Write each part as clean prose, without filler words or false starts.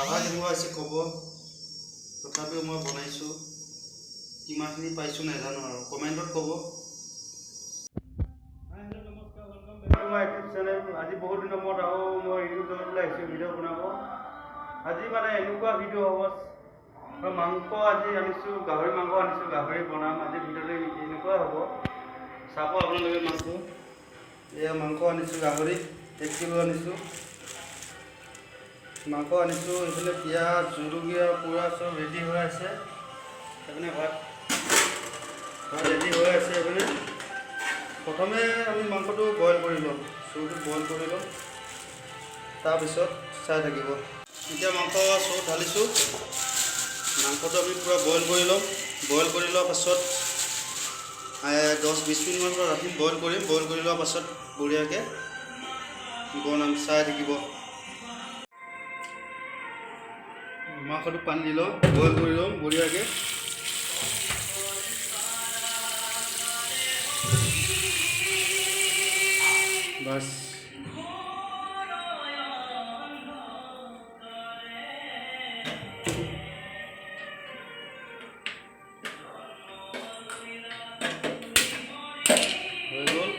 Cover কেনেকুৱা হৈছে ক'ব। তথাপিও মই বনাইছোঁ, কিমানখিনি পাইছোঁ নাজানো আৰু কমেণ্টত ক'ব। নমস্কাৰ, welcome back to my YouTube channel. আজি বহুত দিনৰ মূৰত আৰু মই ইউটিউব চেনেললৈ আহিছোঁ ভিডিঅ' বনাব। আজি মানে এনেকুৱা ভিডিঅ' হ'ব, মাংস আজি আনিছোঁ, গাহৰি মাংস আনিছোঁ, গাহৰি বনাম। আজি ভিডিঅ'টো এনেকুৱা হ'ব, চাব আপোনালোকে। এয়া মাংস আনিছোঁ, গাহৰি 1 কিলো আনিছোঁ। মাংস আনিছোঁ, এইফালে পিঁয়াজ জলকীয়া পূৰা চব ৰেডি হৈ আছে। সেইপিনে ভাত ৰেডি হৈ আছে। এইপিনে প্ৰথমে আমি মাংসটো বইল কৰি ল'ম, চৰুটো বইল কৰি ল'ম, তাৰপিছত চাই থাকিব। এতিয়া মাংস চৰুত ঢালিছোঁ, মাংসটো আমি পূৰা বইল কৰি ল'ম। বইল কৰি লোৱাৰ পাছত 10-20 মিনিটমান ৰাখিম, বইল কৰিম। বইল কৰি লোৱাৰ পাছত বঢ়িয়াকৈ বনাম, চাই থাকিব। মাংসটো পানী দি লওঁ, বইল কৰি ল'ম বঢ়িয়াকৈ। বাছ হৈ গ'ল।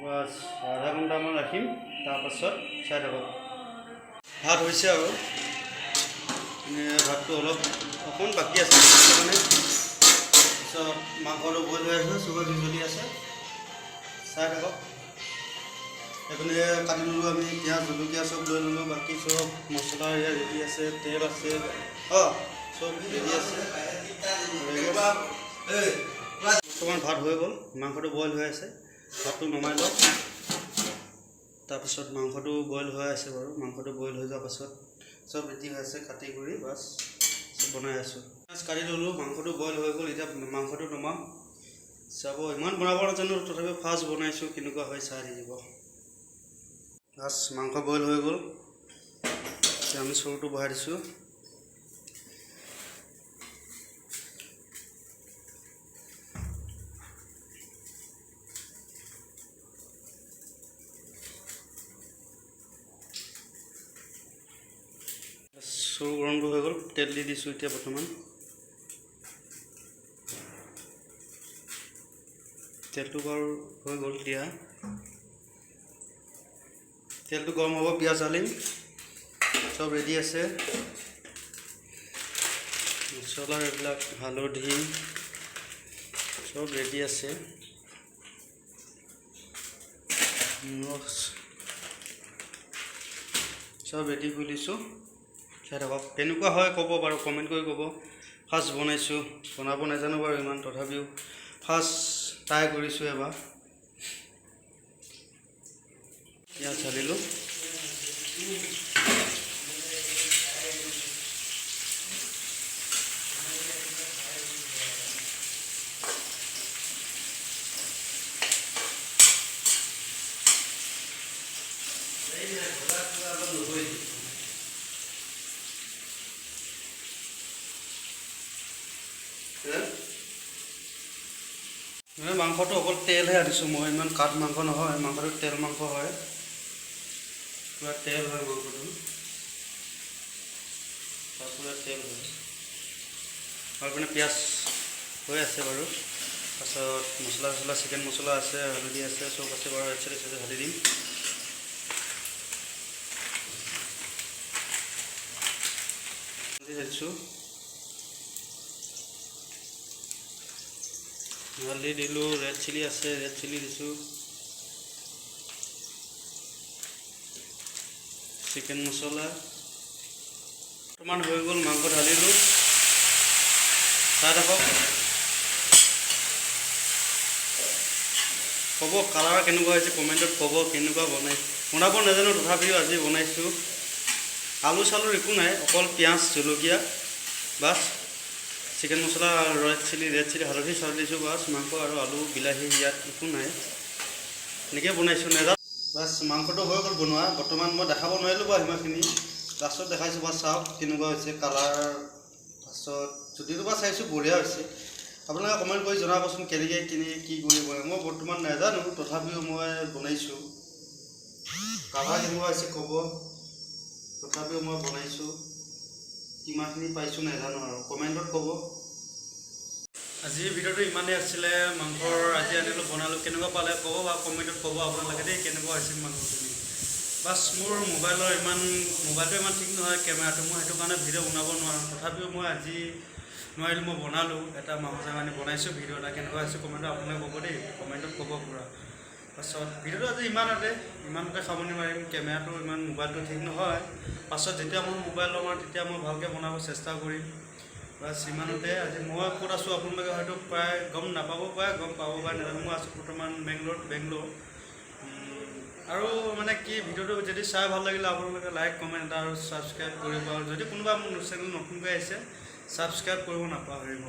বাছ আধা ঘণ্টামান ৰাখিম, তাৰপাছত চাই থাকক। ভাত হৈছে আৰু ভাতটো অকণ বাকী আছে মানে। তাৰপিছত মাংসটো বইল হৈ আছে, চুগাৰ জ্বলি আছে, চাই থাকক। এইপিনে কাটি ল'লোঁ আমি পিঁয়াজ জলকীয়া চব লৈ ল'লোঁ, বাকী চব মছলা ইয়াত ৰেডি আছে, তেল আছে, চব ৰেডি আছে। বৰ্তমান ভাত হৈ গ'ল, মাংসটো বইল হৈ আছে। ভাতটো নমাই লওঁ, তাৰপিছত মাংসটো বইল হৈ আছে বাৰু। মাংসটো বইল হৈ যোৱাৰ পাছত চব ৰেডি হৈ আছে, কাটি কৰি বাছ চব বনাই আছোঁ। মাছ কাটি ল'লোঁ, মাংসটো বইল হৈ গ'ল। এতিয়া মাংসটো নমাম, চাব। ইমান বনাব নাজানো, তথাপিও ফাৰ্ষ্ট বনাইছোঁ, কেনেকুৱা হয় চাই থাকিব। বাছ মাংস বইল হৈ গ'ল, এতিয়া আমি চৰুটো বহাই দিছোঁ। চৰু গৰমটো হৈ গ'ল, তেল দি দিছোঁ এতিয়া বৰ্তমান। তেলটো বাৰু হৈ গ'ল, এতিয়া তেলটো গৰম হ'ব, পিঁয়াজ ঢালিম, চব ৰেডি আছে। মছলা এইবিলাক হালধি চব ৰেডি আছে, নিমখ চব ৰেডি কৰি দিছোঁ। চাই থাকক, কেনেকুৱা হয় ক'ব বাৰু, কমেণ্ট কৰি ক'ব। ফাৰ্ষ্ট বনাইছোঁ, বনাব নাজানো বাৰু ইমান, তথাপিও ফাৰ্ষ্ট ট্ৰাই কৰিছোঁ এবাৰ। পিঁয়াজ ঢালিলোঁ, মাংসটো অকল তেলহে আনিছোঁ মই, ইমান কাঠ মাংস নহয়, মাংসটো তেল মাংস হয়, পূৰা তেল হয় মাংসটো, পূৰা তেল হয়। আৰু পিনে পিঁয়াজ হৈ আছে বাৰু। তাৰপাছত মছলা চছলা, চিকেন মছলা আছে, হালধি আছে, চব আছে বাৰু। এক্সট্ৰা ঢালি দিম। ঢালিছোঁ, হালধি দিলোঁ, ৰেড চিলি আছে, ৰেড চিলি দিছোঁ, চিকেন মছলা বৰ্তমান হৈ গ'ল। মাংস ঢালিলোঁ, চাই থাকক। ক'ব কালাৰ কেনেকুৱা হৈছে, কমেণ্টত ক'ব কেনেকুৱা বনাব নাজানো, তথাপিও আজি বনাইছোঁ। আলু চালুৰ একো নাই, অকল পিঁয়াজ জলকীয়া বাছ, চিকেন মছলা, ৰেড চিলি হালধি চালধি দিছোঁ বাছ। মাংস আৰু আলু বিলাহী ইয়াত একো নাই, এনেকৈ বনাইছোঁ নেজানো বাছ। মাংসটো হৈ গ'ল বনোৱা, বৰ্তমান মই দেখাব নোৱাৰিলোঁ বাৰু সিমানখিনি, লাষ্টত দেখাইছোঁ বাৰু। চাওক কেনেকুৱা হৈছে কালাৰ। পাছত যদিটো বাৰু চাইছোঁ বঢ়িয়া হৈছে। আপোনালোকে কমেণ্ট কৰি জনাবচোন কেনেকৈ কি কৰি বনায়। মই বৰ্তমান নাজানো, তথাপিও মই বনাইছোঁ। কালাৰ কেনেকুৱা হৈছে ক'ব। তথাপিও মই বনাইছোঁ, কিমানখিনি পাইছোঁ নাজানো আৰু কমেণ্টত ক'ব। আজিৰ ভিডিঅ'টো ইমানেই আছিলে। মাংসৰ আজি আনিলোঁ, বনালোঁ, কেনেকুৱা পালে ক'ব বা কমেণ্টত ক'ব আপোনালোকে দেই, কেনেকুৱা হৈছিল মাংসখিনি। বাছ মোৰ মোবাইলটো ইমান ঠিক নহয়, কেমেৰাটো, মই সেইটো কাৰণে ভিডিঅ' বনাব নোৱাৰোঁ। তথাপিও মই আজি নোৱাৰিলোঁ, মই বনালোঁ, এটা মাংস চাঙানি বনাইছোঁ। ভিডিঅ' এটা কেনেকুৱা হৈছে কমেণ্টত আপোনালোকে ক'ব দেই, কমেণ্টত ক'ব পূৰা। পাছত ভিডিঅ'টো আজি ইমানতে সামৰণি মাৰিম। কেমেৰাটো মোবাইলটো ঠিক নহয়। পাছত যেতিয়া মোৰ মোবাইল ল'ম আৰু তেতিয়া মই ভালকৈ বনাব চেষ্টা কৰিম। বাছ ইমানতে। আজি মই ক'ত আছোঁ আপোনালোকে হয়তো প্ৰায় গম নাপাব পাৰে, গম পাব পাৰে নাজানো। মই আছোঁ বৰ্তমান বেংগলোৰ। আৰু কি ভিডিঅ'টো যদি চাই ভাল লাগিলে আপোনালোকে লাইক কমেণ্ট আৰু ছাবস্ক্ৰাইব কৰিব। আৰু যদি কোনোবা মোৰ চেনেল নতুনকৈ আহিছে ছাবস্ক্ৰাইব কৰিব নাপাহৰিব।